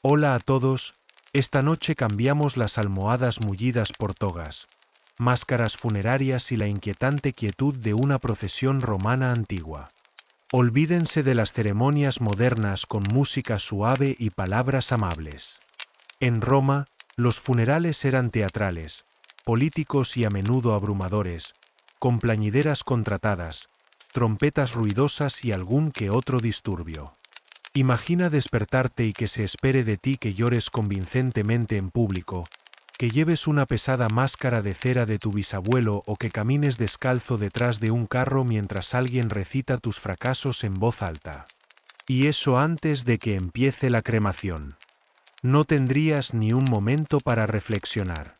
Hola a todos, esta noche cambiamos las almohadas mullidas por togas, máscaras funerarias y la inquietante quietud de una procesión romana antigua. Olvídense de las ceremonias modernas con música suave y palabras amables. En Roma, los funerales eran teatrales, políticos y a menudo abrumadores, con plañideras contratadas, trompetas ruidosas y algún que otro disturbio. Imagina despertarte y que se espere de ti que llores convincentemente en público, que lleves una pesada máscara de cera de tu bisabuelo o que camines descalzo detrás de un carro mientras alguien recita tus fracasos en voz alta. Y eso antes de que empiece la cremación. No tendrías ni un momento para reflexionar.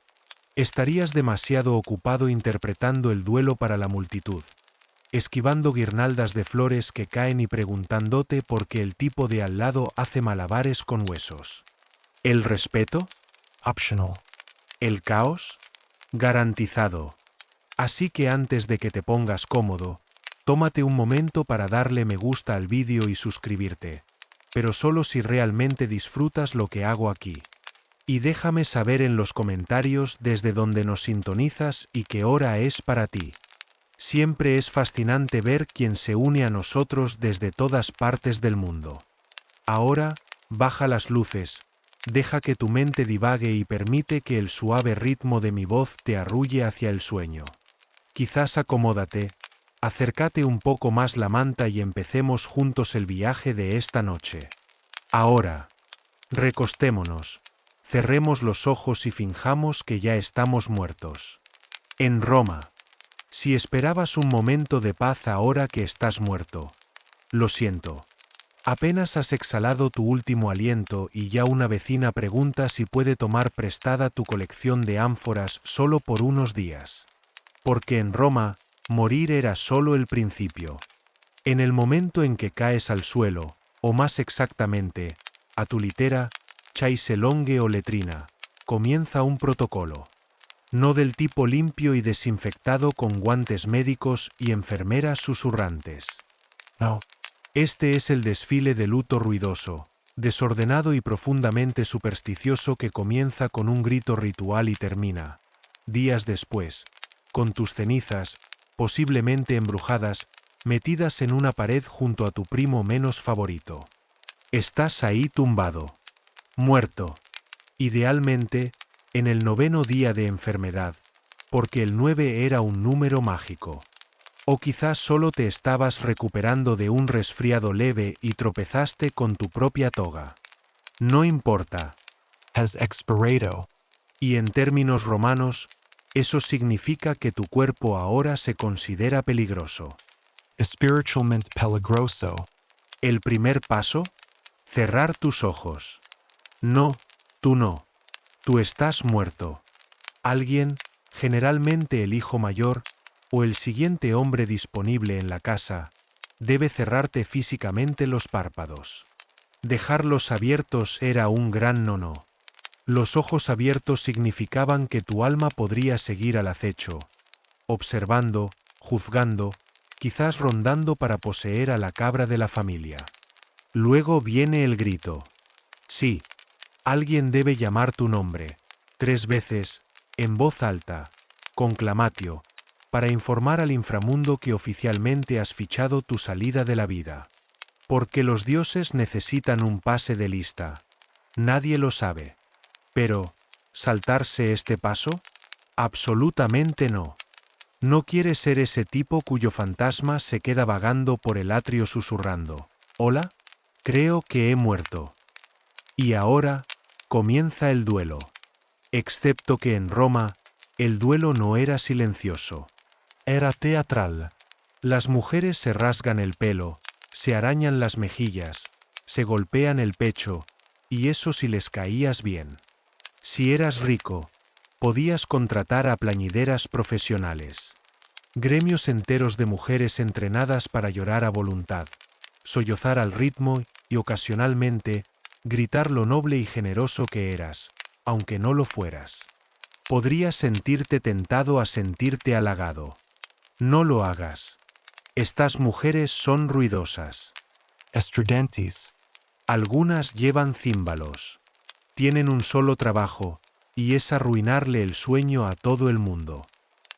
Estarías demasiado ocupado interpretando el duelo para la multitud, esquivando guirnaldas de flores que caen y preguntándote por qué el tipo de al lado hace malabares con huesos. ¿El respeto? Optional. ¿El caos? Garantizado. Así que antes de que te pongas cómodo, tómate un momento para darle me gusta al vídeo y suscribirte, pero solo si realmente disfrutas lo que hago aquí. Y déjame saber en los comentarios desde donde nos sintonizas y qué hora es para ti. Siempre es fascinante ver quién se une a nosotros desde todas partes del mundo. Ahora, baja las luces, deja que tu mente divague y permite que el suave ritmo de mi voz te arrulle hacia el sueño. Quizás acomódate, acércate un poco más la manta y empecemos juntos el viaje de esta noche. Ahora, recostémonos, cerremos los ojos y finjamos que ya estamos muertos. En Roma. Si esperabas un momento de paz ahora que estás muerto, lo siento. Apenas has exhalado tu último aliento y ya una vecina pregunta si puede tomar prestada tu colección de ánforas solo por unos días. Porque en Roma, morir era solo el principio. En el momento en que caes al suelo, o más exactamente, a tu litera, chaiselongue o letrina, comienza un protocolo. No del tipo limpio y desinfectado con guantes médicos y enfermeras susurrantes. No. Este es el desfile de luto ruidoso, desordenado y profundamente supersticioso que comienza con un grito ritual y termina, días después, con tus cenizas, posiblemente embrujadas, metidas en una pared junto a tu primo menos favorito. Estás ahí tumbado, muerto, idealmente, en el 9º día de enfermedad, porque el 9 era un número mágico. O quizás solo te estabas recuperando de un resfriado leve y tropezaste con tu propia toga. No importa. Has expirado. Y en términos romanos, eso significa que tu cuerpo ahora se considera peligroso. Spiritualmente peligroso. El primer paso, cerrar tus ojos. No, tú no. Tú estás muerto. Alguien, generalmente el hijo mayor, o el siguiente hombre disponible en la casa, debe cerrarte físicamente los párpados. Dejarlos abiertos era un gran no-no. Los ojos abiertos significaban que tu alma podría seguir al acecho, observando, juzgando, quizás rondando para poseer a la cabra de la familia. Luego viene el grito. Sí, alguien debe llamar tu nombre, 3 veces, en voz alta, con clamatio, para informar al inframundo que oficialmente has fichado tu salida de la vida. Porque los dioses necesitan un pase de lista. Nadie lo sabe. Pero, ¿saltarse este paso? Absolutamente no. No quieres ser ese tipo cuyo fantasma se queda vagando por el atrio susurrando. ¿Hola? Creo que he muerto. Y ahora, comienza el duelo. Excepto que en Roma, el duelo no era silencioso. Era teatral. Las mujeres se rasgan el pelo, se arañan las mejillas, se golpean el pecho, y eso si les caías bien. Si eras rico, podías contratar a plañideras profesionales. Gremios enteros de mujeres entrenadas para llorar a voluntad, sollozar al ritmo y ocasionalmente gritar lo noble y generoso que eras, aunque no lo fueras. Podrías sentirte tentado a sentirte halagado. No lo hagas. Estas mujeres son ruidosas. Estridentes. Algunas llevan címbalos. Tienen un solo trabajo, y es arruinarle el sueño a todo el mundo.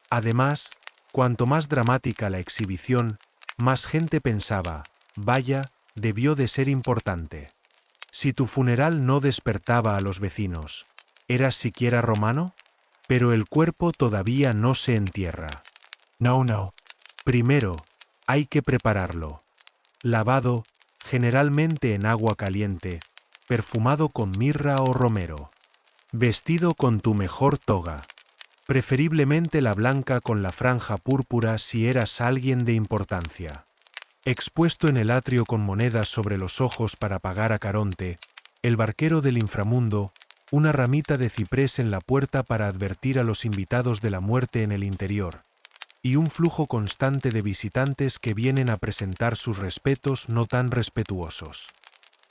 Además, cuanto más dramática la exhibición, más gente pensaba, vaya, debió de ser importante. Si tu funeral no despertaba a los vecinos, ¿eras siquiera romano? Pero el cuerpo todavía no se entierra. No. Primero, hay que prepararlo. Lavado, generalmente en agua caliente, perfumado con mirra o romero. Vestido con tu mejor toga. Preferiblemente la blanca con la franja púrpura si eras alguien de importancia. Expuesto en el atrio con monedas sobre los ojos para pagar a Caronte, el barquero del inframundo, una ramita de ciprés en la puerta para advertir a los invitados de la muerte en el interior, y un flujo constante de visitantes que vienen a presentar sus respetos no tan respetuosos.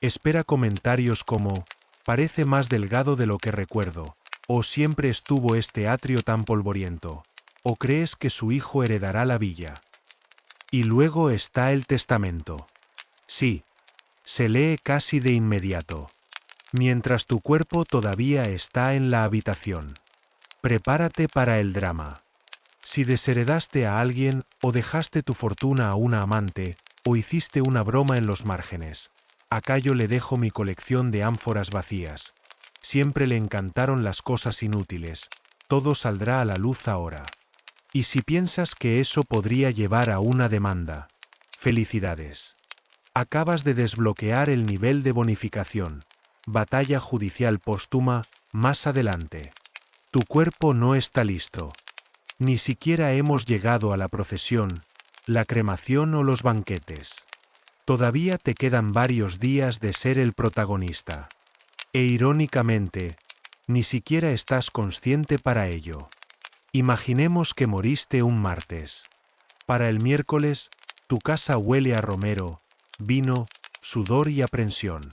Espera comentarios como, parece más delgado de lo que recuerdo, o siempre estuvo este atrio tan polvoriento, o crees que su hijo heredará la villa. Y luego está el testamento. Sí, se lee casi de inmediato, mientras tu cuerpo todavía está en la habitación. Prepárate para el drama. Si desheredaste a alguien, o dejaste tu fortuna a una amante, o hiciste una broma en los márgenes. Acá yo le dejo mi colección de ánforas vacías. Siempre le encantaron las cosas inútiles. Todo saldrá a la luz ahora. Y si piensas que eso podría llevar a una demanda, felicidades. Acabas de desbloquear el nivel de bonificación. Batalla judicial póstuma, más adelante. Tu cuerpo no está listo. Ni siquiera hemos llegado a la procesión, la cremación o los banquetes. Todavía te quedan varios días de ser el protagonista. E irónicamente, ni siquiera estás consciente para ello. Imaginemos que moriste un martes. Para el miércoles, tu casa huele a romero, vino, sudor y aprensión.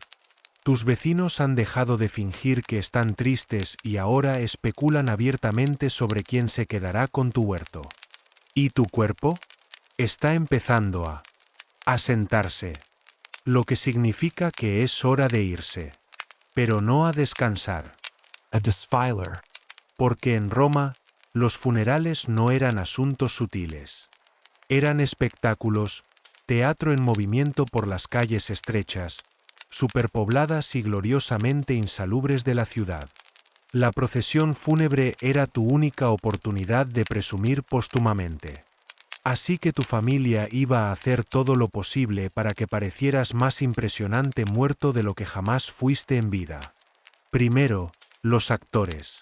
Tus vecinos han dejado de fingir que están tristes y ahora especulan abiertamente sobre quién se quedará con tu huerto. ¿Y tu cuerpo? Está empezando a asentarse, lo que significa que es hora de irse, pero no a descansar. A desfiler. Porque en Roma, los funerales no eran asuntos sutiles. Eran espectáculos, teatro en movimiento por las calles estrechas, superpobladas y gloriosamente insalubres de la ciudad. La procesión fúnebre era tu única oportunidad de presumir póstumamente. Así que tu familia iba a hacer todo lo posible para que parecieras más impresionante muerto de lo que jamás fuiste en vida. Primero, los actores.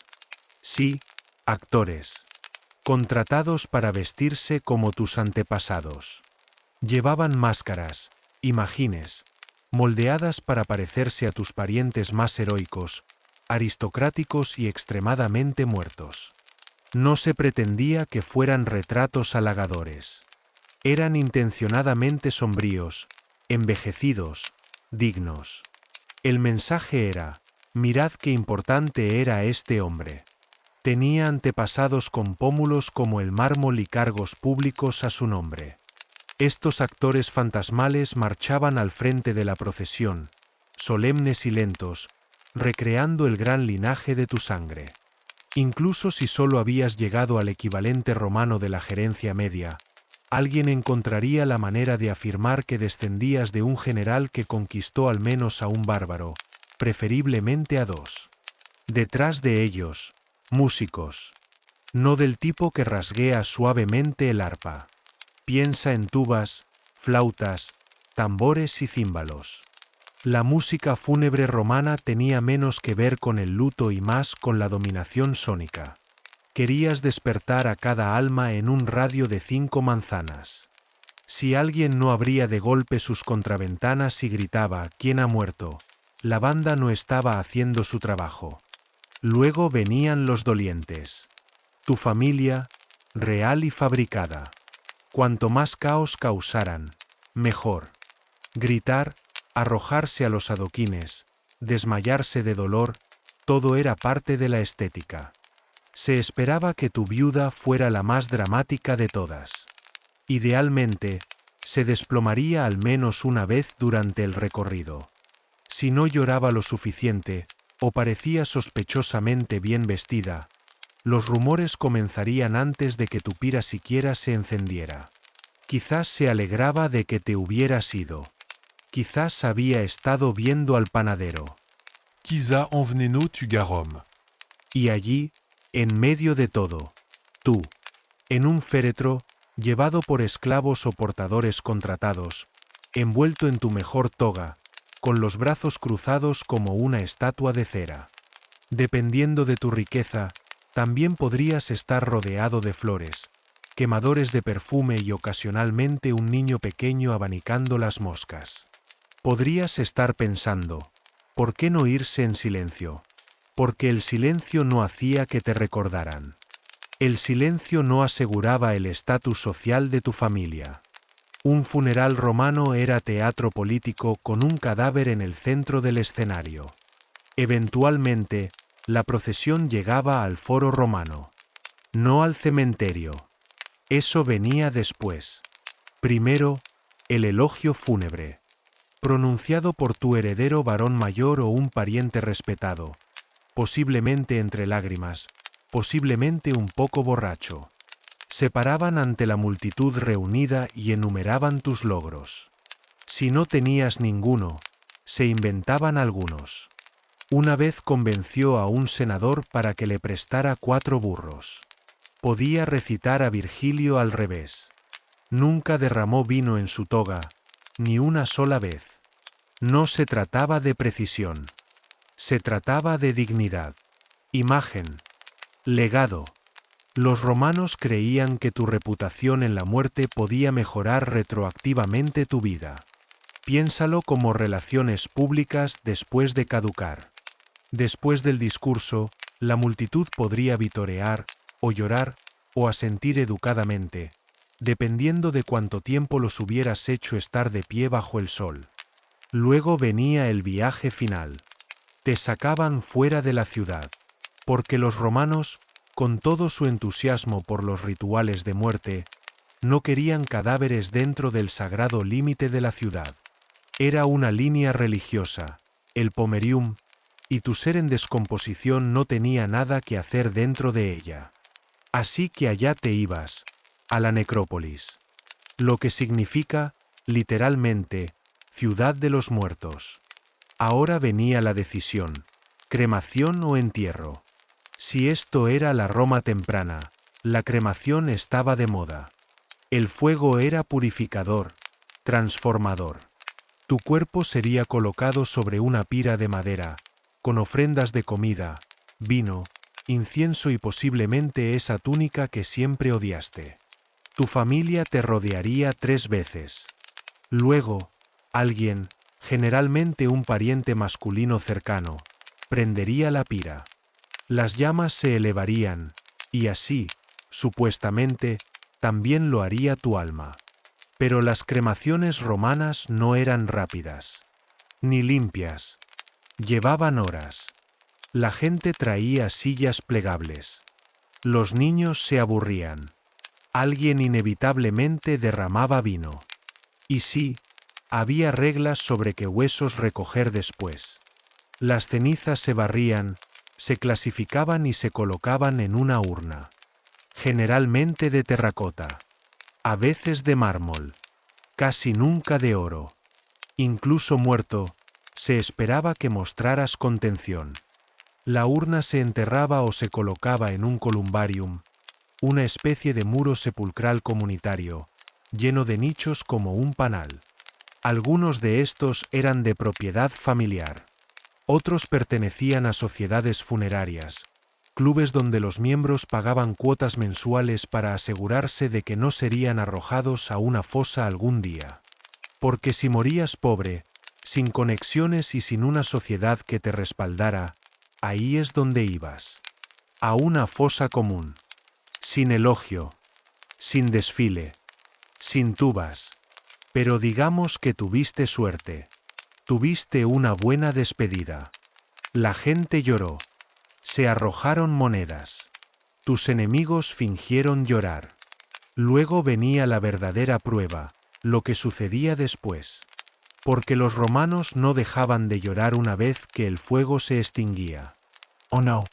Sí, actores. Contratados para vestirse como tus antepasados. Llevaban máscaras, imagines, moldeadas para parecerse a tus parientes más heroicos, aristocráticos y extremadamente muertos. No se pretendía que fueran retratos halagadores. Eran intencionadamente sombríos, envejecidos, dignos. El mensaje era, mirad qué importante era este hombre. Tenía antepasados con pómulos como el mármol y cargos públicos a su nombre. Estos actores fantasmales marchaban al frente de la procesión, solemnes y lentos, recreando el gran linaje de tu sangre. Incluso si solo habías llegado al equivalente romano de la gerencia media, alguien encontraría la manera de afirmar que descendías de un general que conquistó al menos a un bárbaro, preferiblemente a dos. Detrás de ellos, músicos. No del tipo que rasguea suavemente el arpa. Piensa en tubas, flautas, tambores y címbalos. La música fúnebre romana tenía menos que ver con el luto y más con la dominación sónica. Querías despertar a cada alma en un radio de 5 manzanas. Si alguien no abría de golpe sus contraventanas y gritaba «¿Quién ha muerto?», la banda no estaba haciendo su trabajo. Luego venían los dolientes. Tu familia, real y fabricada. Cuanto más caos causaran, mejor. Gritar, arrojarse a los adoquines, desmayarse de dolor, todo era parte de la estética. Se esperaba que tu viuda fuera la más dramática de todas. Idealmente, se desplomaría al menos una vez durante el recorrido. Si no lloraba lo suficiente, o parecía sospechosamente bien vestida, los rumores comenzarían antes de que tu pira siquiera se encendiera. Quizás se alegraba de que te hubieras ido. Quizás había estado viendo al panadero. Quizá envenenó tu garum. Y allí, en medio de todo, tú, en un féretro, llevado por esclavos o portadores contratados, envuelto en tu mejor toga, con los brazos cruzados como una estatua de cera. Dependiendo de tu riqueza, también podrías estar rodeado de flores, quemadores de perfume y ocasionalmente un niño pequeño abanicando las moscas. Podrías estar pensando, ¿por qué no irse en silencio? Porque el silencio no hacía que te recordaran. El silencio no aseguraba el estatus social de tu familia. Un funeral romano era teatro político con un cadáver en el centro del escenario. Eventualmente, la procesión llegaba al foro romano, no al cementerio. Eso venía después. Primero, el elogio fúnebre, pronunciado por tu heredero varón mayor o un pariente respetado, posiblemente entre lágrimas, posiblemente un poco borracho. Se paraban ante la multitud reunida y enumeraban tus logros. Si no tenías ninguno, se inventaban algunos. Una vez convenció a un senador para que le prestara 4 burros. Podía recitar a Virgilio al revés. Nunca derramó vino en su toga, ni una sola vez. No se trataba de precisión. Se trataba de dignidad. Imagen. Legado. Los romanos creían que tu reputación en la muerte podía mejorar retroactivamente tu vida. Piénsalo como relaciones públicas después de caducar. Después del discurso, la multitud podría vitorear, o llorar, o asentir educadamente, dependiendo de cuánto tiempo los hubieras hecho estar de pie bajo el sol. Luego venía el viaje final. Te sacaban fuera de la ciudad, porque los romanos, con todo su entusiasmo por los rituales de muerte, no querían cadáveres dentro del sagrado límite de la ciudad. Era una línea religiosa, el pomerium, y tu ser en descomposición no tenía nada que hacer dentro de ella. Así que allá te ibas, a la necrópolis. Lo que significa, literalmente, ciudad de los muertos. Ahora venía la decisión, cremación o entierro. Si esto era la Roma temprana, la cremación estaba de moda. El fuego era purificador, transformador. Tu cuerpo sería colocado sobre una pira de madera, con ofrendas de comida, vino, incienso y posiblemente esa túnica que siempre odiaste. Tu familia te rodearía 3 veces. Luego, alguien, generalmente un pariente masculino cercano, prendería la pira. Las llamas se elevarían, y así, supuestamente, también lo haría tu alma. Pero las cremaciones romanas no eran rápidas, ni limpias. Llevaban horas. La gente traía sillas plegables. Los niños se aburrían. Alguien inevitablemente derramaba vino. Y sí, había reglas sobre qué huesos recoger después. Las cenizas se barrían, se clasificaban y se colocaban en una urna. Generalmente de terracota. A veces de mármol. Casi nunca de oro. Incluso muerto, se esperaba que mostraras contención. La urna se enterraba o se colocaba en un columbarium, una especie de muro sepulcral comunitario, lleno de nichos como un panal. Algunos de estos eran de propiedad familiar. Otros pertenecían a sociedades funerarias, clubes donde los miembros pagaban cuotas mensuales para asegurarse de que no serían arrojados a una fosa algún día. Porque si morías pobre, sin conexiones y sin una sociedad que te respaldara, ahí es donde ibas. A una fosa común. Sin elogio. Sin desfile. Sin tubas. Pero digamos que tuviste suerte. Tuviste una buena despedida. La gente lloró. Se arrojaron monedas. Tus enemigos fingieron llorar. Luego venía la verdadera prueba, lo que sucedía después. Porque los romanos no dejaban de llorar una vez que el fuego se extinguía. Oh no.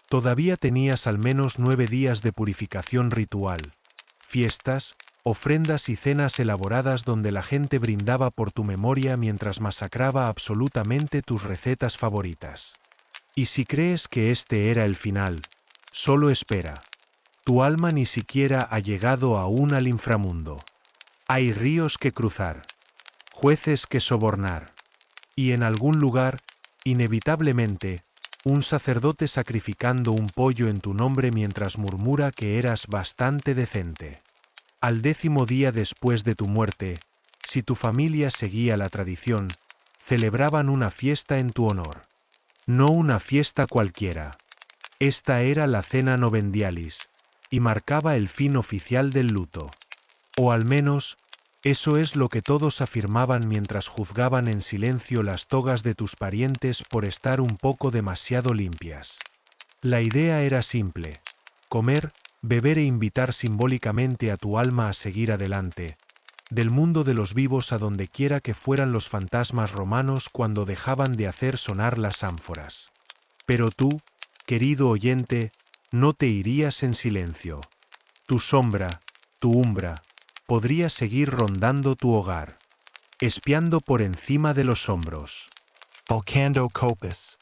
Todavía tenías al menos 9 días de purificación ritual, fiestas, ofrendas y cenas elaboradas donde la gente brindaba por tu memoria mientras masacraba absolutamente tus recetas favoritas. Y si crees que este era el final, solo espera. Tu alma ni siquiera ha llegado aún al inframundo. Hay ríos que cruzar, jueces que sobornar, y en algún lugar, inevitablemente, un sacerdote sacrificando un pollo en tu nombre mientras murmura que eras bastante decente. Al 10º día después de tu muerte, si tu familia seguía la tradición, celebraban una fiesta en tu honor. No una fiesta cualquiera. Esta era la cena novendialis, y marcaba el fin oficial del luto. O al menos, eso es lo que todos afirmaban mientras juzgaban en silencio las togas de tus parientes por estar un poco demasiado limpias. La idea era simple: comer, beber e invitar simbólicamente a tu alma a seguir adelante, del mundo de los vivos a donde quiera que fueran los fantasmas romanos cuando dejaban de hacer sonar las ánforas. Pero tú, querido oyente, no te irías en silencio. Tu sombra, tu umbra, podría seguir rondando tu hogar, espiando por encima de los hombros. Volcando copis.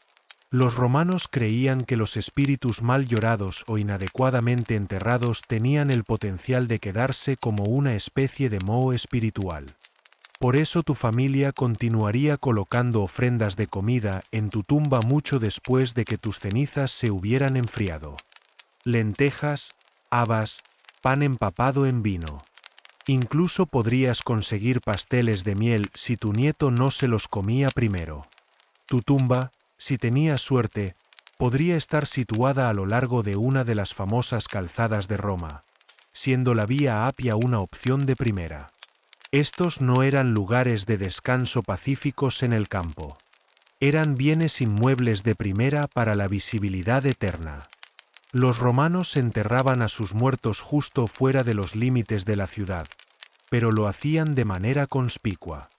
Los romanos creían que los espíritus mal llorados o inadecuadamente enterrados tenían el potencial de quedarse como una especie de moho espiritual. Por eso tu familia continuaría colocando ofrendas de comida en tu tumba mucho después de que tus cenizas se hubieran enfriado. Lentejas, habas, pan empapado en vino. Incluso podrías conseguir pasteles de miel si tu nieto no se los comía primero. Tu tumba, si tenías suerte, podría estar situada a lo largo de una de las famosas calzadas de Roma, siendo la Vía Apia una opción de primera. Estos no eran lugares de descanso pacíficos en el campo. Eran bienes inmuebles de primera para la visibilidad eterna. Los romanos enterraban a sus muertos justo fuera de los límites de la ciudad, pero lo hacían de manera conspicua.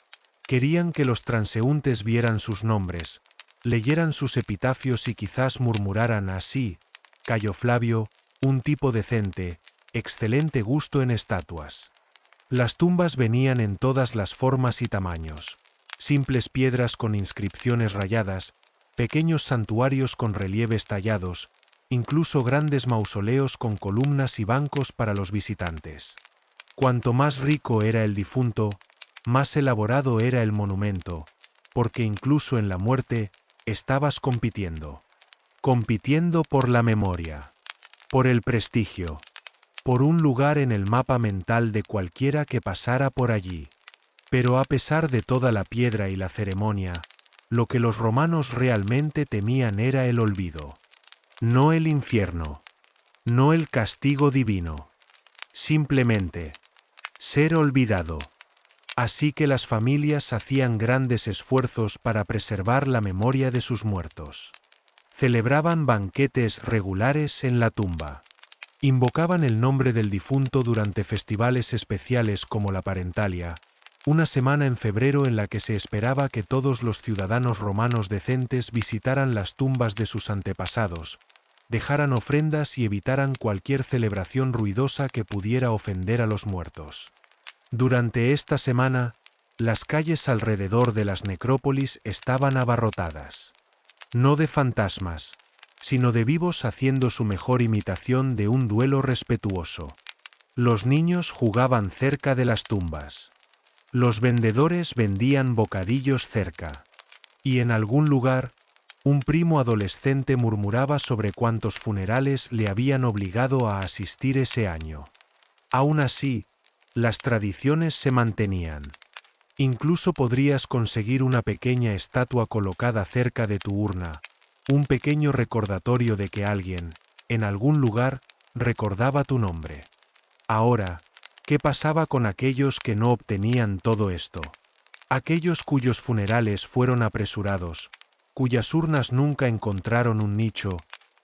Querían que los transeúntes vieran sus nombres, leyeran sus epitafios y quizás murmuraran así: Cayo Flavio, un tipo decente, excelente gusto en estatuas. Las tumbas venían en todas las formas y tamaños: simples piedras con inscripciones rayadas, pequeños santuarios con relieves tallados, incluso grandes mausoleos con columnas y bancos para los visitantes. Cuanto más rico era el difunto, más elaborado era el monumento, porque incluso en la muerte estabas compitiendo. Compitiendo por la memoria, por el prestigio, por un lugar en el mapa mental de cualquiera que pasara por allí. Pero a pesar de toda la piedra y la ceremonia, lo que los romanos realmente temían era el olvido. No el infierno, no el castigo divino. Simplemente, ser olvidado. Así que las familias hacían grandes esfuerzos para preservar la memoria de sus muertos. Celebraban banquetes regulares en la tumba. Invocaban el nombre del difunto durante festivales especiales como la Parentalia, una semana en febrero en la que se esperaba que todos los ciudadanos romanos decentes visitaran las tumbas de sus antepasados, dejaran ofrendas y evitaran cualquier celebración ruidosa que pudiera ofender a los muertos. Durante esta semana, las calles alrededor de las necrópolis estaban abarrotadas. No de fantasmas, sino de vivos haciendo su mejor imitación de un duelo respetuoso. Los niños jugaban cerca de las tumbas. Los vendedores vendían bocadillos cerca. Y en algún lugar, un primo adolescente murmuraba sobre cuántos funerales le habían obligado a asistir ese año. Aún así, las tradiciones se mantenían. Incluso podrías conseguir una pequeña estatua colocada cerca de tu urna, un pequeño recordatorio de que alguien, en algún lugar, recordaba tu nombre. Ahora, ¿qué pasaba con aquellos que no obtenían todo esto? Aquellos cuyos funerales fueron apresurados, cuyas urnas nunca encontraron un nicho,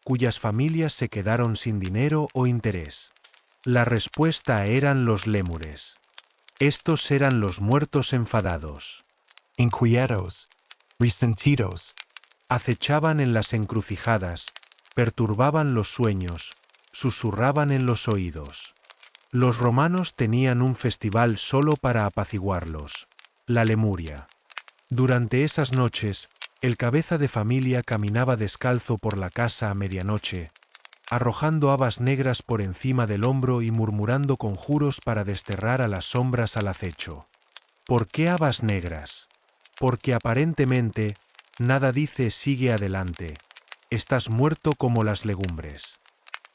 cuyas familias se quedaron sin dinero o interés. La respuesta eran los lémures. Estos eran los muertos enfadados. inquietos, resentidos, Acechaban en las encrucijadas, perturbaban los sueños, susurraban en los oídos. Los romanos tenían un festival solo para apaciguarlos, la Lemuria. Durante esas noches, el cabeza de familia caminaba descalzo por la casa a medianoche, arrojando habas negras por encima del hombro y murmurando conjuros para desterrar a las sombras al acecho. ¿Por qué habas negras? Porque aparentemente, nada dice sigue adelante, estás muerto como las legumbres.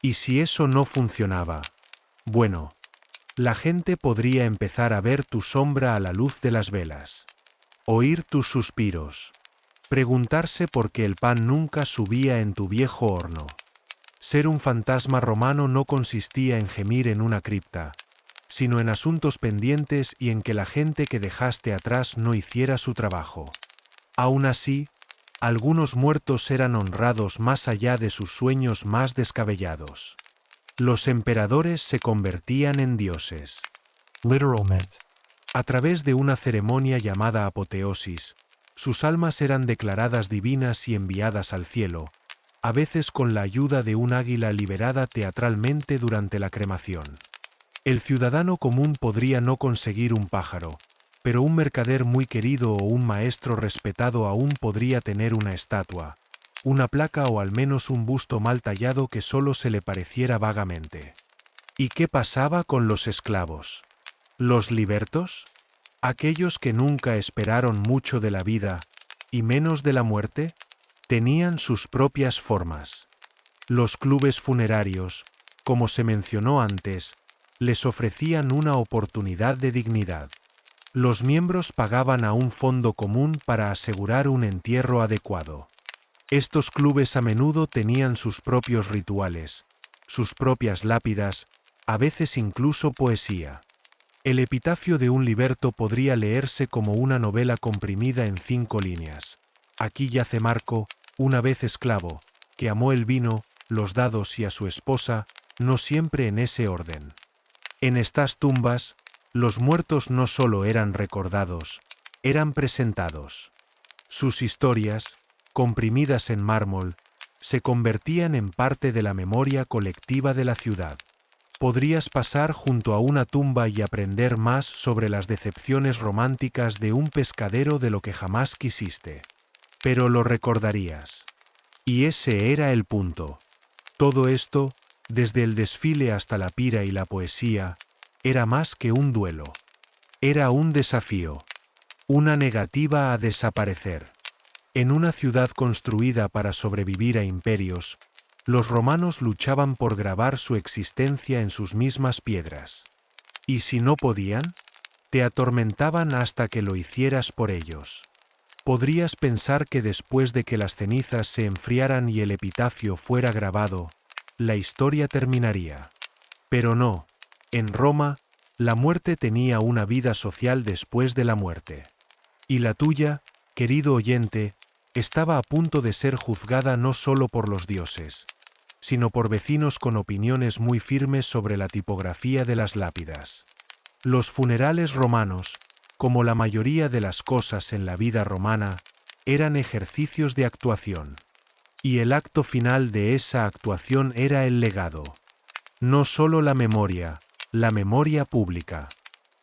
Y si eso no funcionaba, bueno, la gente podría empezar a ver tu sombra a la luz de las velas, oír tus suspiros, preguntarse por qué el pan nunca subía en tu viejo horno. Ser un fantasma romano no consistía en gemir en una cripta, sino en asuntos pendientes y en que la gente que dejaste atrás no hiciera su trabajo. Aún así, algunos muertos eran honrados más allá de sus sueños más descabellados. Los emperadores se convertían en dioses. literalmente. A través de una ceremonia llamada apoteosis, sus almas eran declaradas divinas y enviadas al cielo, a veces con la ayuda de un águila liberada teatralmente durante la cremación. El ciudadano común podría no conseguir un pájaro, pero un mercader muy querido o un maestro respetado aún podría tener una estatua, una placa o al menos un busto mal tallado que solo se le pareciera vagamente. ¿Y qué pasaba con los esclavos? ¿Los libertos? ¿Aquellos que nunca esperaron mucho de la vida, y menos de la muerte? Tenían sus propias formas. Los clubes funerarios, como se mencionó antes, les ofrecían una oportunidad de dignidad. Los miembros pagaban a un fondo común para asegurar un entierro adecuado. Estos clubes a menudo tenían sus propios rituales, sus propias lápidas, a veces incluso poesía. El epitafio de un liberto podría leerse como una novela comprimida en 5 líneas. Aquí yace Marco, una vez esclavo, que amó el vino, los dados y a su esposa, no siempre en ese orden. En estas tumbas, los muertos no solo eran recordados, eran presentados. Sus historias, comprimidas en mármol, se convertían en parte de la memoria colectiva de la ciudad. Podrías pasar junto a una tumba y aprender más sobre las decepciones románticas de un pescadero de lo que jamás quisiste. Pero lo recordarías. Y ese era el punto. Todo esto, desde el desfile hasta la pira y la poesía, era más que un duelo. Era un desafío. Una negativa a desaparecer. En una ciudad construida para sobrevivir a imperios, los romanos luchaban por grabar su existencia en sus mismas piedras. Y si no podían, te atormentaban hasta que lo hicieras por ellos. Podrías pensar que después de que las cenizas se enfriaran y el epitafio fuera grabado, la historia terminaría. Pero no, en Roma, la muerte tenía una vida social después de la muerte. Y la tuya, querido oyente, estaba a punto de ser juzgada no solo por los dioses, sino por vecinos con opiniones muy firmes sobre la tipografía de las lápidas. Los funerales romanos, como la mayoría de las cosas en la vida romana, eran ejercicios de actuación. Y el acto final de esa actuación era el legado. No solo la memoria pública.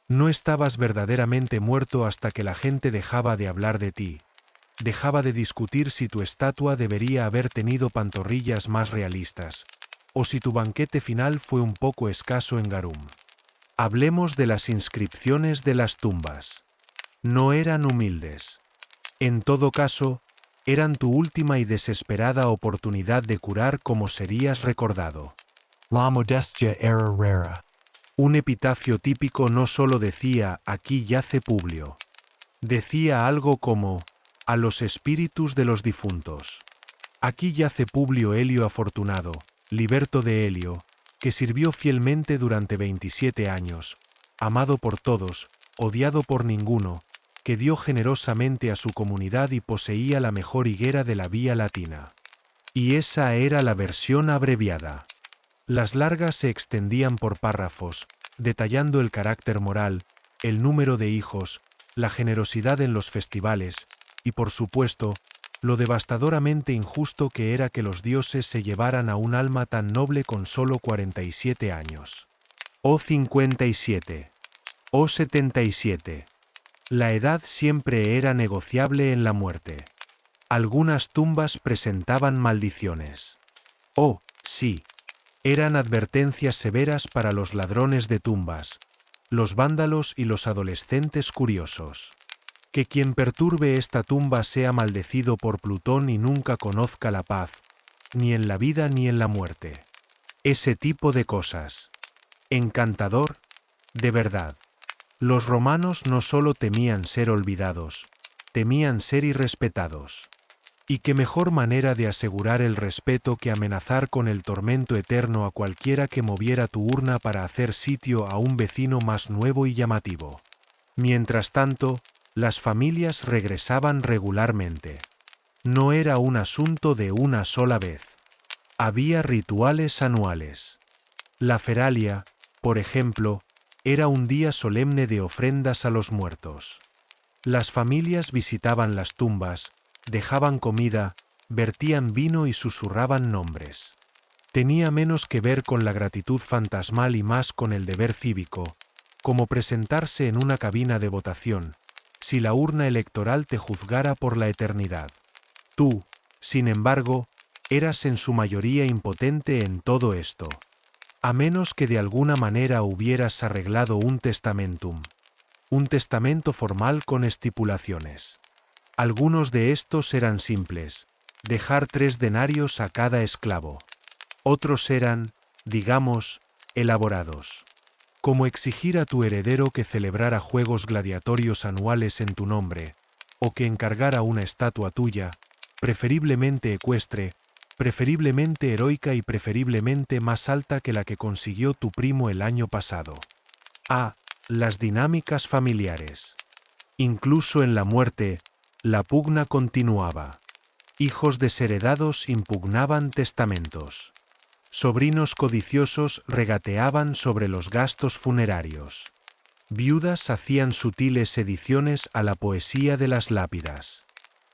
No estabas verdaderamente muerto hasta que la gente dejaba de hablar de ti. Dejaba de discutir si tu estatua debería haber tenido pantorrillas más realistas, o si tu banquete final fue un poco escaso en garum. Hablemos de las inscripciones de las tumbas. No eran humildes. En todo caso, eran tu última y desesperada oportunidad de curar como serías recordado. La modestia era rara. Un epitafio típico no solo decía «aquí yace Publio». Decía algo como «a los espíritus de los difuntos». Aquí yace Publio Helio Afortunado, liberto de Helio, que sirvió fielmente durante 27 años, amado por todos, odiado por ninguno, que dio generosamente a su comunidad y poseía la mejor higuera de la Vía Latina. Y esa era la versión abreviada. Las largas se extendían por párrafos, detallando el carácter moral, el número de hijos, la generosidad en los festivales, y por supuesto, lo devastadoramente injusto que era que los dioses se llevaran a un alma tan noble con solo 47 años. O 57. O 77. La edad siempre era negociable en la muerte. Algunas tumbas presentaban maldiciones. Oh, sí. Eran advertencias severas para los ladrones de tumbas, los vándalos y los adolescentes curiosos. Que quien perturbe esta tumba sea maldecido por Plutón y nunca conozca la paz, ni en la vida ni en la muerte. Ese tipo de cosas. Encantador, de verdad. Los romanos no solo temían ser olvidados, temían ser irrespetados. Y qué mejor manera de asegurar el respeto que amenazar con el tormento eterno a cualquiera que moviera tu urna para hacer sitio a un vecino más nuevo y llamativo. Mientras tanto, las familias regresaban regularmente. No era un asunto de una sola vez. Había rituales anuales. La Feralia, por ejemplo, era un día solemne de ofrendas a los muertos. Las familias visitaban las tumbas, dejaban comida, vertían vino y susurraban nombres. Tenía menos que ver con la gratitud fantasmal y más con el deber cívico, como presentarse en una cabina de votación, si la urna electoral te juzgara por la eternidad. Tú, sin embargo, eras en su mayoría impotente en todo esto. A menos que de alguna manera hubieras arreglado un testamentum. Un testamento formal con estipulaciones. Algunos de estos eran simples, dejar 3 denarios a cada esclavo. Otros eran, digamos, elaborados. Como exigir a tu heredero que celebrara juegos gladiatorios anuales en tu nombre, o que encargara una estatua tuya, preferiblemente ecuestre, preferiblemente heroica y preferiblemente más alta que la que consiguió tu primo el año pasado. Ah, las dinámicas familiares. Incluso en la muerte, la pugna continuaba. Hijos desheredados impugnaban testamentos. Sobrinos codiciosos regateaban sobre los gastos funerarios. Viudas hacían sutiles ediciones a la poesía de las lápidas.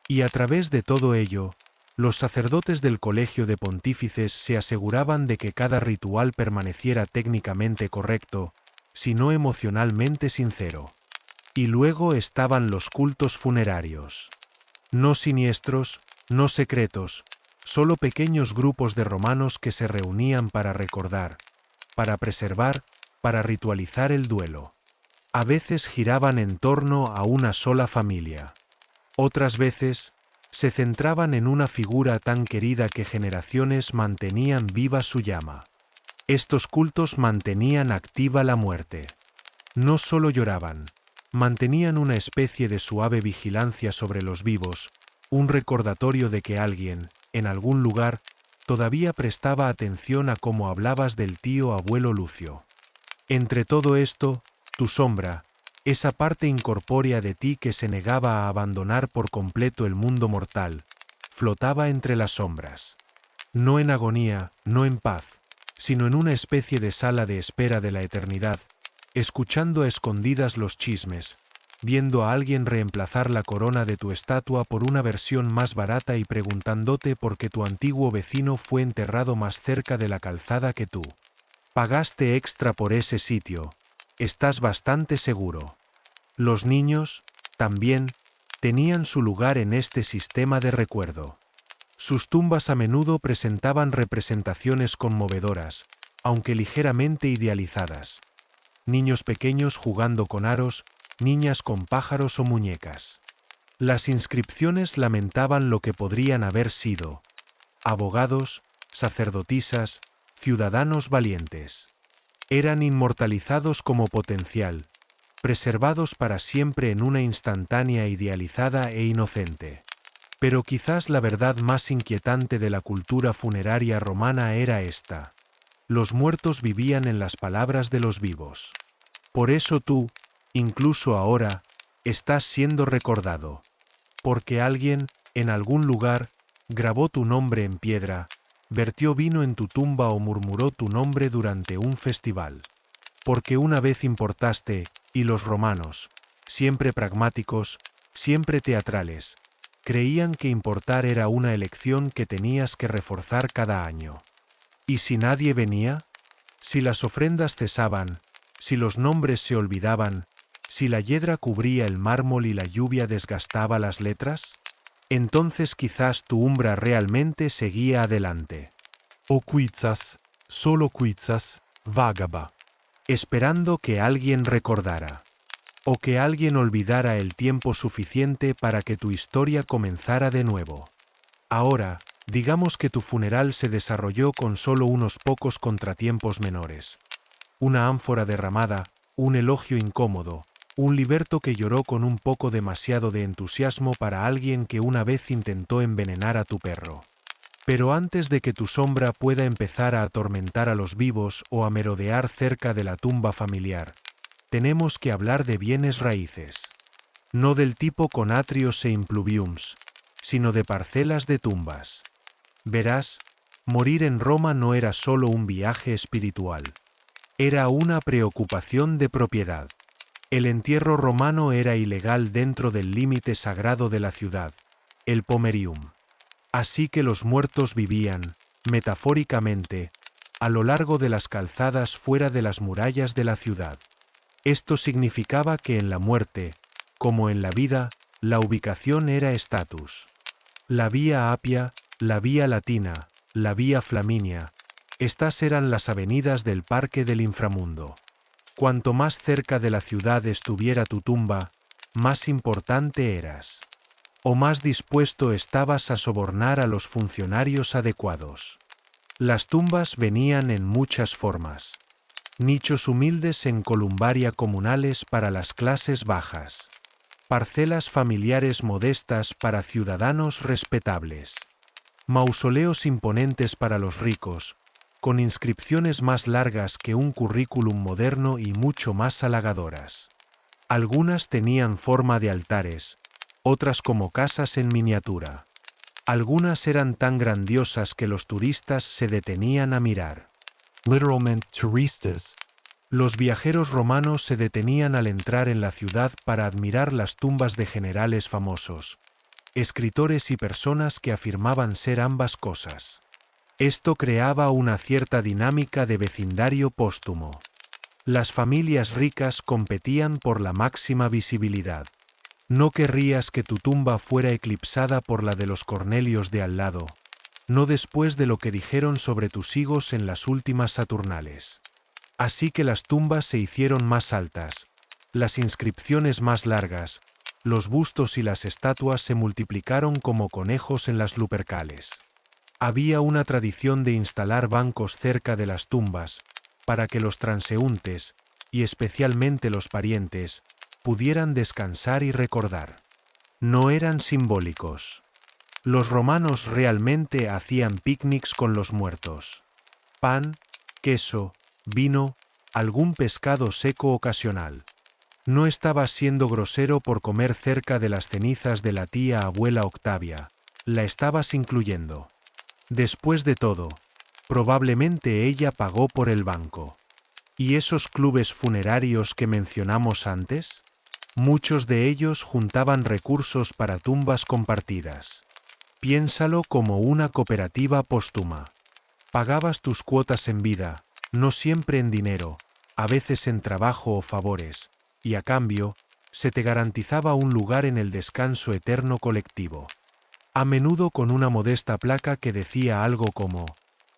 Y a través de todo ello, los sacerdotes del Colegio de Pontífices se aseguraban de que cada ritual permaneciera técnicamente correcto, si no emocionalmente sincero. Y luego estaban los cultos funerarios. No siniestros, no secretos, solo pequeños grupos de romanos que se reunían para recordar, para preservar, para ritualizar el duelo. A veces giraban en torno a una sola familia. Otras veces, se centraban en una figura tan querida que generaciones mantenían viva su llama. Estos cultos mantenían activa la muerte. No solo lloraban, mantenían una especie de suave vigilancia sobre los vivos, un recordatorio de que alguien, en algún lugar, todavía prestaba atención a cómo hablabas del tío abuelo Lucio. Entre todo esto, tu sombra, esa parte incorpórea de ti que se negaba a abandonar por completo el mundo mortal, flotaba entre las sombras. No en agonía, no en paz, sino en una especie de sala de espera de la eternidad, escuchando a escondidas los chismes, viendo a alguien reemplazar la corona de tu estatua por una versión más barata y preguntándote por qué tu antiguo vecino fue enterrado más cerca de la calzada que tú. Pagaste extra por ese sitio, estás bastante seguro. Los niños, también, tenían su lugar en este sistema de recuerdo. Sus tumbas a menudo presentaban representaciones conmovedoras, aunque ligeramente idealizadas. Niños pequeños jugando con aros, niñas con pájaros o muñecas. Las inscripciones lamentaban lo que podrían haber sido: abogados, sacerdotisas, ciudadanos valientes. Eran inmortalizados como potencial, preservados para siempre en una instantánea idealizada e inocente. Pero quizás la verdad más inquietante de la cultura funeraria romana era esta: los muertos vivían en las palabras de los vivos. Por eso tú, incluso ahora, estás siendo recordado. Porque alguien, en algún lugar, grabó tu nombre en piedra, vertió vino en tu tumba o murmuró tu nombre durante un festival. Porque una vez importaste, y los romanos, siempre pragmáticos, siempre teatrales. Creían que importar era una elección que tenías que reforzar cada año. ¿Y si nadie venía? Si las ofrendas cesaban, si los nombres se olvidaban, si la hiedra cubría el mármol y la lluvia desgastaba las letras, entonces quizás tu umbra realmente seguía adelante. O quizás, solo quizás, vagaba. Esperando que alguien recordara. O que alguien olvidara el tiempo suficiente para que tu historia comenzara de nuevo. Ahora, digamos que tu funeral se desarrolló con solo unos pocos contratiempos menores. Una ánfora derramada, un elogio incómodo, un liberto que lloró con un poco demasiado de entusiasmo para alguien que una vez intentó envenenar a tu perro. Pero antes de que tu sombra pueda empezar a atormentar a los vivos o a merodear cerca de la tumba familiar, tenemos que hablar de bienes raíces. No del tipo con atrios e impluviums, sino de parcelas de tumbas. Verás, morir en Roma no era solo un viaje espiritual. Era una preocupación de propiedad. El entierro romano era ilegal dentro del límite sagrado de la ciudad, el pomerium. Así que los muertos vivían, metafóricamente, a lo largo de las calzadas fuera de las murallas de la ciudad. Esto significaba que en la muerte, como en la vida, la ubicación era estatus. La Vía Apia, la Vía Latina, la Vía Flaminia, estas eran las avenidas del Parque del Inframundo. Cuanto más cerca de la ciudad estuviera tu tumba, más importante eras. O más dispuesto estabas a sobornar a los funcionarios adecuados. Las tumbas venían en muchas formas. Nichos humildes en columbaria comunales para las clases bajas. Parcelas familiares modestas para ciudadanos respetables. Mausoleos imponentes para los ricos, con inscripciones más largas que un currículum moderno y mucho más halagadoras. Algunas tenían forma de altares, otras como casas en miniatura. Algunas eran tan grandiosas que los turistas se detenían a mirar. Literalmente turistas. Los viajeros romanos se detenían al entrar en la ciudad para admirar las tumbas de generales famosos, escritores y personas que afirmaban ser ambas cosas. Esto creaba una cierta dinámica de vecindario póstumo. Las familias ricas competían por la máxima visibilidad. No querrías que tu tumba fuera eclipsada por la de los Cornelios de al lado, no después de lo que dijeron sobre tus higos en las últimas Saturnales. Así que las tumbas se hicieron más altas, las inscripciones más largas, los bustos y las estatuas se multiplicaron como conejos en las Lupercales. Había una tradición de instalar bancos cerca de las tumbas, para que los transeúntes, y especialmente los parientes, pudieran descansar y recordar. No eran simbólicos. Los romanos realmente hacían picnics con los muertos. Pan, queso, vino, algún pescado seco ocasional. No estabas siendo grosero por comer cerca de las cenizas de la tía abuela Octavia, la estabas incluyendo. Después de todo, probablemente ella pagó por el banco. ¿Y esos clubes funerarios que mencionamos antes? Muchos de ellos juntaban recursos para tumbas compartidas. Piénsalo como una cooperativa póstuma. Pagabas tus cuotas en vida, no siempre en dinero, a veces en trabajo o favores, y a cambio, se te garantizaba un lugar en el descanso eterno colectivo. A menudo con una modesta placa que decía algo como: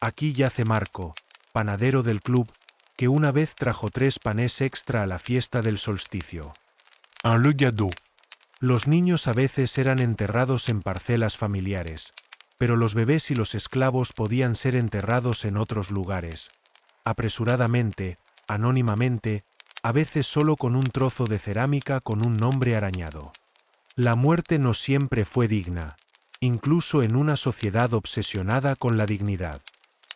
«Aquí yace Marco, panadero del club, que una vez trajo 3 panes extra a la fiesta del solsticio». Un legado. Los niños a veces eran enterrados en parcelas familiares, pero los bebés y los esclavos podían ser enterrados en otros lugares, apresuradamente, anónimamente, a veces solo con un trozo de cerámica con un nombre arañado. La muerte no siempre fue digna, incluso en una sociedad obsesionada con la dignidad.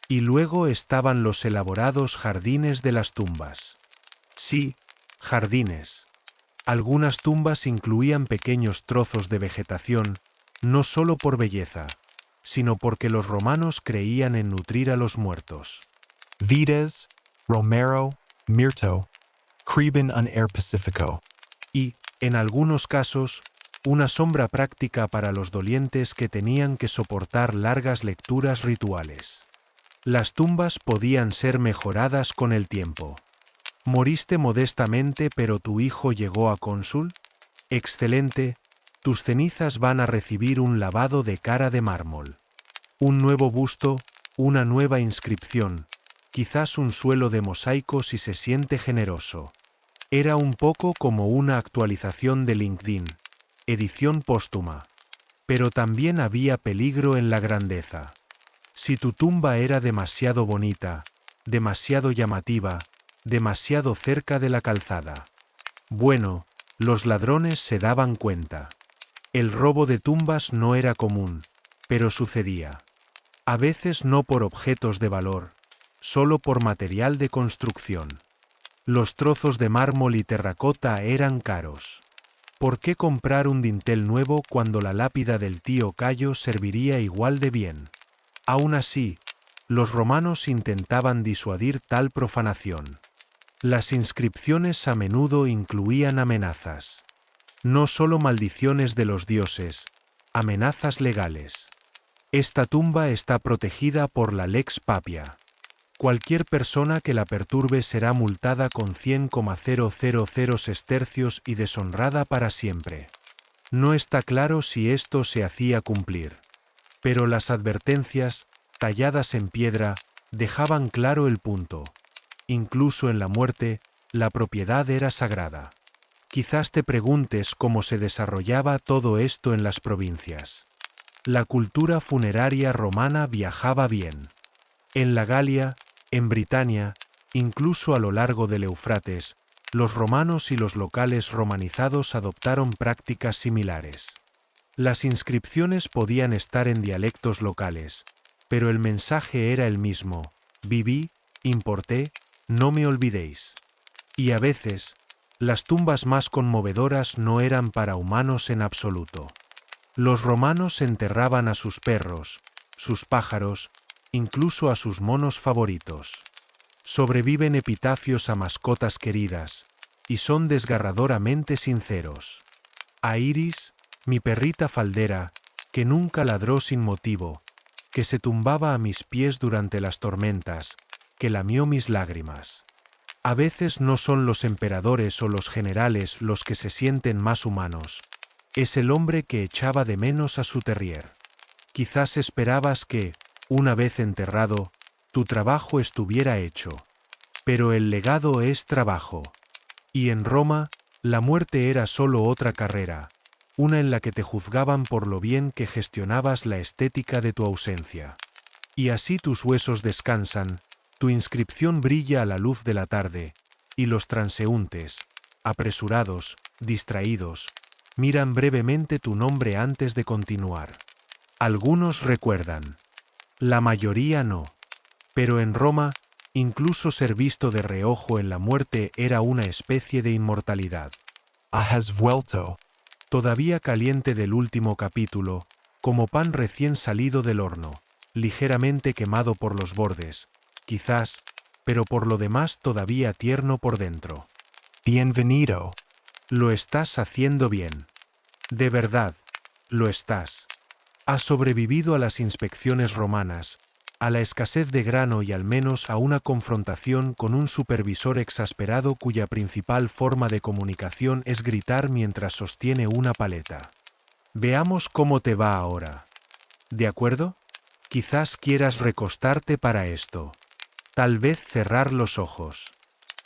Y luego estaban los elaborados jardines de las tumbas. Sí, jardines. Algunas tumbas incluían pequeños trozos de vegetación, no solo por belleza, sino porque los romanos creían en nutrir a los muertos. Vides, Romero, Mirto, Creben un air Pacifico. Y, En algunos casos, una sombra práctica para los dolientes que tenían que soportar largas lecturas rituales. Las tumbas podían ser mejoradas con el tiempo. ¿Moriste modestamente pero tu hijo llegó a cónsul? Excelente, tus cenizas van a recibir un lavado de cara de mármol. Un nuevo busto, una nueva inscripción, quizás un suelo de mosaico si se siente generoso. Era un poco como una actualización de LinkedIn, edición póstuma. Pero también había peligro en la grandeza. Si tu tumba era demasiado bonita, demasiado llamativa, demasiado cerca de la calzada. Bueno, los ladrones se daban cuenta. El robo de tumbas no era común, pero sucedía. A veces no por objetos de valor, solo por material de construcción. Los trozos de mármol y terracota eran caros. ¿Por qué comprar un dintel nuevo cuando la lápida del tío Cayo serviría igual de bien? Aún así, los romanos intentaban disuadir tal profanación. Las inscripciones a menudo incluían amenazas. No solo maldiciones de los dioses, amenazas legales. Esta tumba está protegida por la Lex Papia. Cualquier persona que la perturbe será multada con 100,000 sestercios y deshonrada para siempre. No está claro si esto se hacía cumplir. Pero las advertencias, talladas en piedra, dejaban claro el punto. Incluso en la muerte, la propiedad era sagrada. Quizás te preguntes cómo se desarrollaba todo esto en las provincias. La cultura funeraria romana viajaba bien. En la Galia, en Britania, incluso a lo largo del Éufrates, los romanos y los locales romanizados adoptaron prácticas similares. Las inscripciones podían estar en dialectos locales, pero el mensaje era el mismo: viví, importé, no me olvidéis. Y a veces, las tumbas más conmovedoras no eran para humanos en absoluto. Los romanos enterraban a sus perros, sus pájaros, incluso a sus monos favoritos. Sobreviven epitafios a mascotas queridas, y son desgarradoramente sinceros. A Iris, mi perrita faldera, que nunca ladró sin motivo, que se tumbaba a mis pies durante las tormentas, que lamió mis lágrimas. A veces no son los emperadores o los generales los que se sienten más humanos. Es el hombre que echaba de menos a su terrier. Quizás esperabas que, una vez enterrado, tu trabajo estuviera hecho. Pero el legado es trabajo. Y en Roma, la muerte era solo otra carrera, una en la que te juzgaban por lo bien que gestionabas la estética de tu ausencia. Y así tus huesos descansan, tu inscripción brilla a la luz de la tarde, y los transeúntes, apresurados, distraídos, miran brevemente tu nombre antes de continuar. Algunos recuerdan. La mayoría no. Pero en Roma, incluso ser visto de reojo en la muerte era una especie de inmortalidad. Has vuelto. Todavía caliente del último capítulo, como pan recién salido del horno, ligeramente quemado por los bordes, quizás, pero por lo demás todavía tierno por dentro. Bienvenido. Lo estás haciendo bien. De verdad, lo estás. Has sobrevivido a las inspecciones romanas, a la escasez de grano y al menos a una confrontación con un supervisor exasperado cuya principal forma de comunicación es gritar mientras sostiene una paleta. Veamos cómo te va ahora. ¿De acuerdo? Quizás quieras recostarte para esto. Tal vez cerrar los ojos.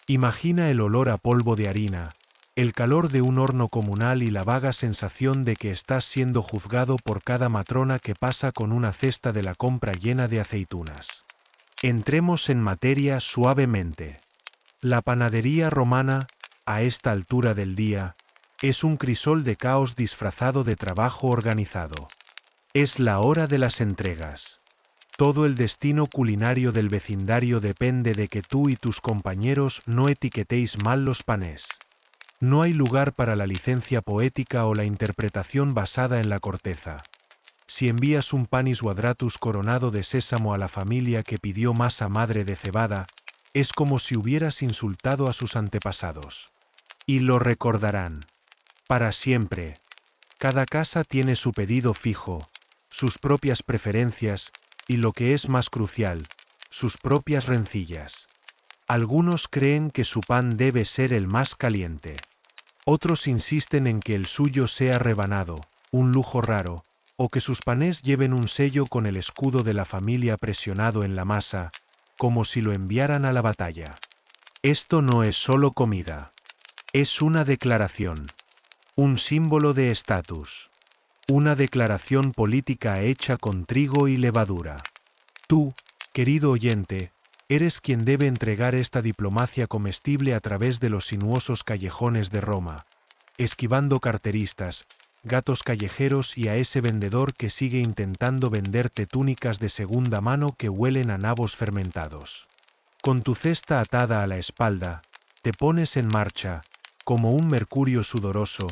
Imagina el olor a polvo de harina, el calor de un horno comunal y la vaga sensación de que estás siendo juzgado por cada matrona que pasa con una cesta de la compra llena de aceitunas. Entremos en materia suavemente. La panadería romana, a esta altura del día, es un crisol de caos disfrazado de trabajo organizado. Es la hora de las entregas. Todo el destino culinario del vecindario depende de que tú y tus compañeros no etiquetéis mal los panes. No hay lugar para la licencia poética o la interpretación basada en la corteza. Si envías un panis quadratus coronado de sésamo a la familia que pidió masa madre de cebada, es como si hubieras insultado a sus antepasados. Y lo recordarán. Para siempre. Cada casa tiene su pedido fijo, sus propias preferencias, y lo que es más crucial, sus propias rencillas. Algunos creen que su pan debe ser el más caliente. Otros insisten en que el suyo sea rebanado, un lujo raro, o que sus panés lleven un sello con el escudo de la familia presionado en la masa, como si lo enviaran a la batalla. Esto no es solo comida. Es una declaración. Un símbolo de estatus. Una declaración política hecha con trigo y levadura. Tú, querido oyente, eres quien debe entregar esta diplomacia comestible a través de los sinuosos callejones de Roma, esquivando carteristas, gatos callejeros y a ese vendedor que sigue intentando venderte túnicas de segunda mano que huelen a nabos fermentados. Con tu cesta atada a la espalda, te pones en marcha, como un mercurio sudoroso,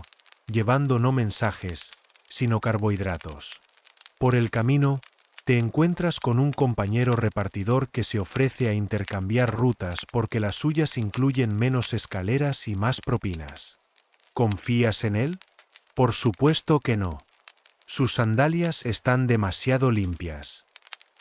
llevando no mensajes, sino carbohidratos. Por el camino, te encuentras con un compañero repartidor que se ofrece a intercambiar rutas porque las suyas incluyen menos escaleras y más propinas. ¿Confías en él? Por supuesto que no. Sus sandalias están demasiado limpias.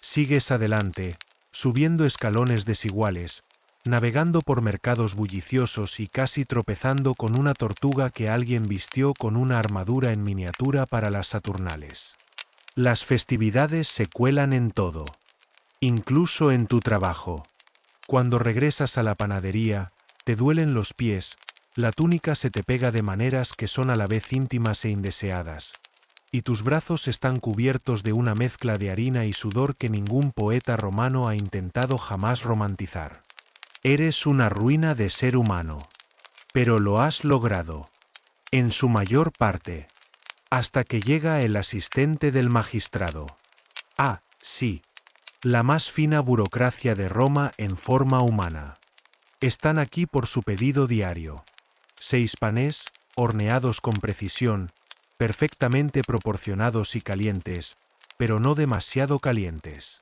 Sigues adelante, subiendo escalones desiguales, navegando por mercados bulliciosos y casi tropezando con una tortuga que alguien vistió con una armadura en miniatura para las Saturnales. Las festividades se cuelan en todo, incluso en tu trabajo. Cuando regresas a la panadería, te duelen los pies, la túnica se te pega de maneras que son a la vez íntimas e indeseadas, y tus brazos están cubiertos de una mezcla de harina y sudor que ningún poeta romano ha intentado jamás romantizar. Eres una ruina de ser humano. Pero lo has logrado. En su mayor parte. Hasta que llega el asistente del magistrado. Ah, sí. La más fina burocracia de Roma en forma humana. Están aquí por su pedido diario. 6 panés, horneados con precisión, perfectamente proporcionados y calientes, pero no demasiado calientes.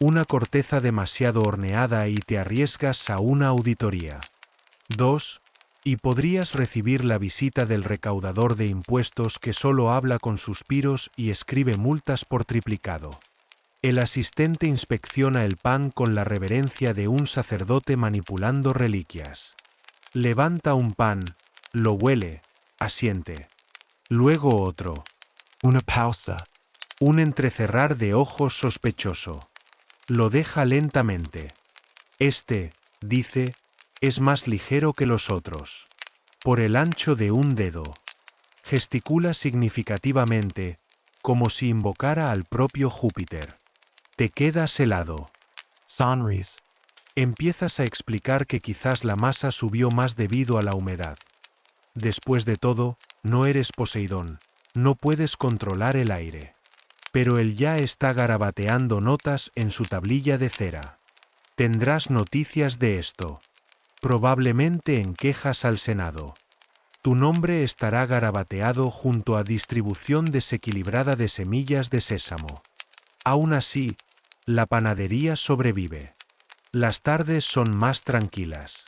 Una corteza demasiado horneada y te arriesgas a una auditoría. 2. Y podrías recibir la visita del recaudador de impuestos que solo habla con suspiros y escribe multas por triplicado. El asistente inspecciona el pan con la reverencia de un sacerdote manipulando reliquias. Levanta un pan, lo huele, asiente. Luego otro. Una pausa. Un entrecerrar de ojos sospechoso. Lo deja lentamente. Este, dice, es más ligero que los otros. Por el ancho de un dedo. Gesticula significativamente, como si invocara al propio Júpiter. Te quedas helado. Sonríes. Empiezas a explicar que quizás la masa subió más debido a la humedad. Después de todo, no eres Poseidón, no puedes controlar el aire. Pero él ya está garabateando notas en su tablilla de cera. Tendrás noticias de esto. Probablemente en quejas al Senado. Tu nombre estará garabateado junto a distribución desequilibrada de semillas de sésamo. Aún así, la panadería sobrevive. Las tardes son más tranquilas.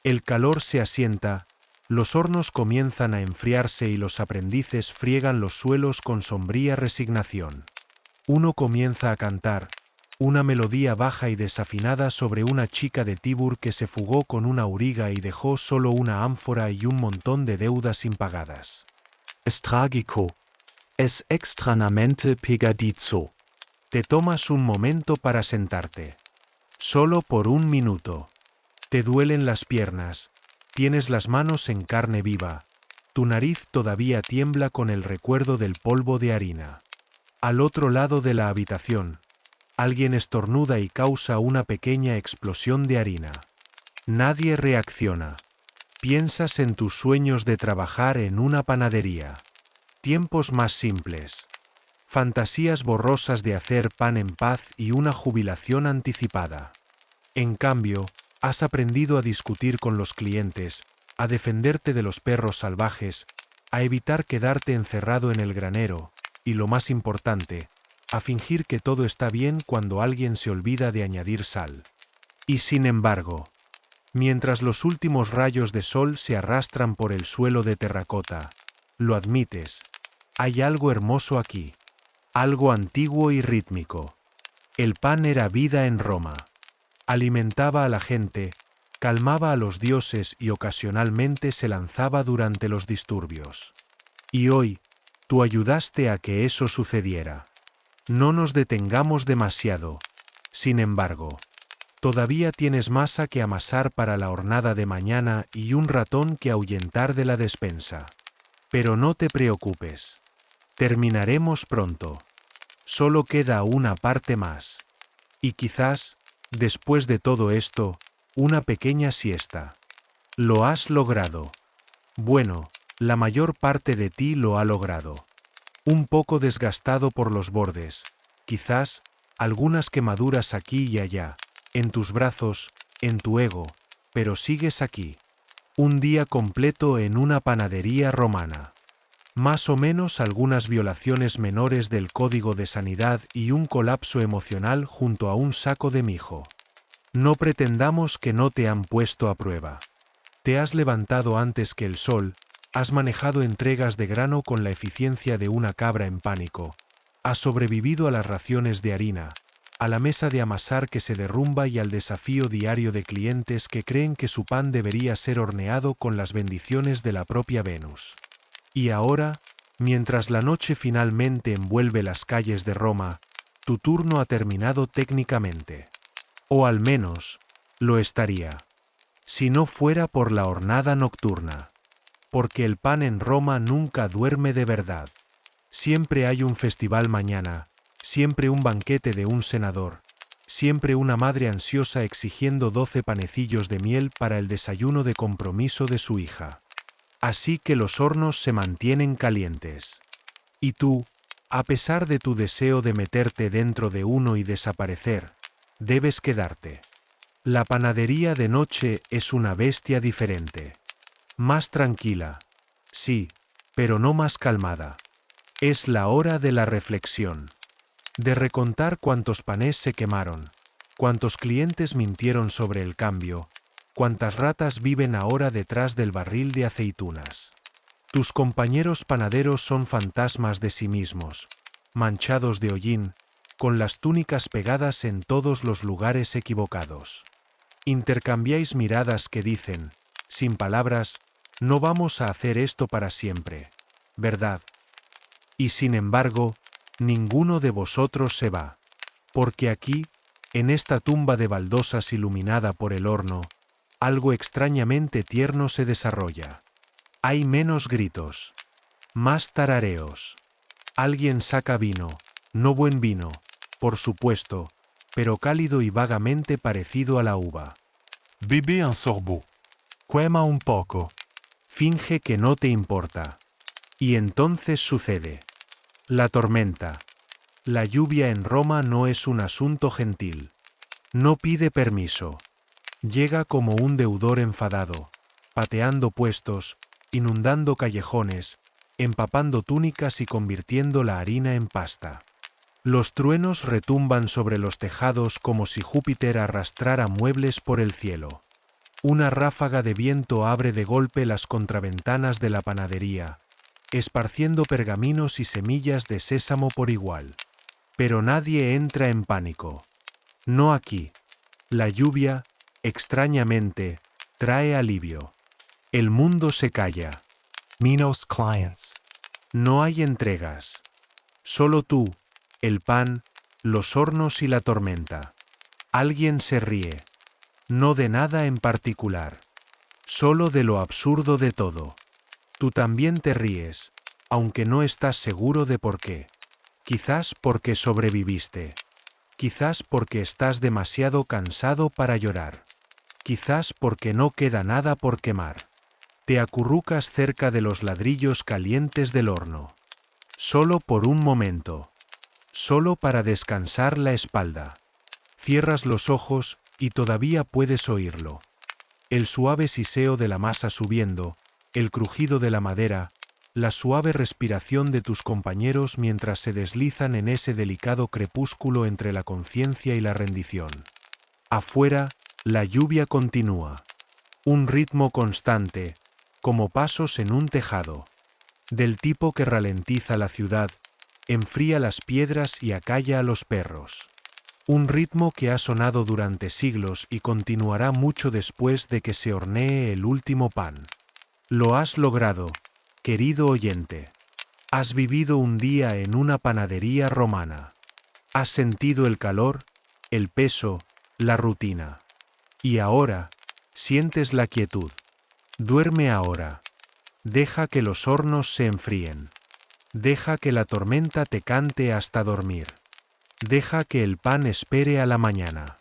El calor se asienta, los hornos comienzan a enfriarse y los aprendices friegan los suelos con sombría resignación. Uno comienza a cantar, una melodía baja y desafinada sobre una chica de Tibur que se fugó con una auriga y dejó solo una ánfora y un montón de deudas impagadas. Es trágico. Es extrañamente pegadizo. Te tomas un momento para sentarte. Solo por un minuto. Te duelen las piernas. Tienes las manos en carne viva. Tu nariz todavía tiembla con el recuerdo del polvo de harina. Al otro lado de la habitación, alguien estornuda y causa una pequeña explosión de harina. Nadie reacciona. Piensas en tus sueños de trabajar en una panadería. Tiempos más simples. Fantasías borrosas de hacer pan en paz y una jubilación anticipada. En cambio, has aprendido a discutir con los clientes, a defenderte de los perros salvajes, a evitar quedarte encerrado en el granero, y lo más importante, a fingir que todo está bien cuando alguien se olvida de añadir sal. Y sin embargo, mientras los últimos rayos de sol se arrastran por el suelo de terracota, lo admites. Hay algo hermoso aquí. Algo antiguo y rítmico. El pan era vida en Roma. Alimentaba a la gente, calmaba a los dioses y ocasionalmente se lanzaba durante los disturbios. Y hoy, tú ayudaste a que eso sucediera. No nos detengamos demasiado. Sin embargo, todavía tienes masa que amasar para la hornada de mañana y un ratón que ahuyentar de la despensa. Pero no te preocupes. Terminaremos pronto. Solo queda una parte más. Y quizás, después de todo esto, una pequeña siesta. Lo has logrado. Bueno, la mayor parte de ti lo ha logrado. Un poco desgastado por los bordes, quizás, algunas quemaduras aquí y allá, en tus brazos, en tu ego, pero sigues aquí. Un día completo en una panadería romana. Más o menos algunas violaciones menores del código de sanidad y un colapso emocional junto a un saco de mijo. No pretendamos que no te han puesto a prueba. Te has levantado antes que el sol, has manejado entregas de grano con la eficiencia de una cabra en pánico, has sobrevivido a las raciones de harina, a la mesa de amasar que se derrumba y al desafío diario de clientes que creen que su pan debería ser horneado con las bendiciones de la propia Venus. Y ahora, mientras la noche finalmente envuelve las calles de Roma, tu turno ha terminado técnicamente. O al menos, lo estaría. Si no fuera por la hornada nocturna. Porque el pan en Roma nunca duerme de verdad. Siempre hay un festival mañana, siempre un banquete de un senador, siempre una madre ansiosa exigiendo 12 panecillos de miel para el desayuno de compromiso de su hija. Así que los hornos se mantienen calientes. Y tú, a pesar de tu deseo de meterte dentro de uno y desaparecer, debes quedarte. La panadería de noche es una bestia diferente. Más tranquila. Sí, pero no más calmada. Es la hora de la reflexión. De recontar cuántos panes se quemaron, cuántos clientes mintieron sobre el cambio, cuántas ratas viven ahora detrás del barril de aceitunas. Tus compañeros panaderos son fantasmas de sí mismos, manchados de hollín, con las túnicas pegadas en todos los lugares equivocados. Intercambiáis miradas que dicen, sin palabras, no vamos a hacer esto para siempre, ¿verdad? Y sin embargo, ninguno de vosotros se va, porque aquí, en esta tumba de baldosas iluminada por el horno, algo extrañamente tierno se desarrolla. Hay menos gritos, más tarareos. Alguien saca vino, no buen vino, por supuesto, pero cálido y vagamente parecido a la uva. Bebe un sorbot. Quema un poco. Finge que no te importa. Y entonces sucede. La tormenta. La lluvia en Roma no es un asunto gentil. No pide permiso. Llega como un deudor enfadado, pateando puestos, inundando callejones, empapando túnicas y convirtiendo la harina en pasta. Los truenos retumban sobre los tejados como si Júpiter arrastrara muebles por el cielo. Una ráfaga de viento abre de golpe las contraventanas de la panadería, esparciendo pergaminos y semillas de sésamo por igual. Pero nadie entra en pánico. No aquí. La lluvia, extrañamente, trae alivio. El mundo se calla. Menos clients. No hay entregas. Solo tú, el pan, los hornos y la tormenta. Alguien se ríe. No de nada en particular. Solo de lo absurdo de todo. Tú también te ríes, aunque no estás seguro de por qué. Quizás porque sobreviviste. Quizás porque estás demasiado cansado para llorar. Quizás porque no queda nada por quemar. Te acurrucas cerca de los ladrillos calientes del horno. Solo por un momento. Solo para descansar la espalda. Cierras los ojos y todavía puedes oírlo. El suave siseo de la masa subiendo, el crujido de la madera, la suave respiración de tus compañeros mientras se deslizan en ese delicado crepúsculo entre la conciencia y la rendición. Afuera, la lluvia continúa. Un ritmo constante, como pasos en un tejado. del tipo que ralentiza la ciudad, enfría las piedras y acalla a los perros. Un ritmo que ha sonado durante siglos y continuará mucho después de que se hornee el último pan. Lo has logrado, querido oyente. Has vivido un día en una panadería romana. Has sentido el calor, el peso, la rutina. Y ahora, sientes la quietud. Duerme ahora. Deja que los hornos se enfríen. Deja que la tormenta te cante hasta dormir. Deja que el pan espere a la mañana.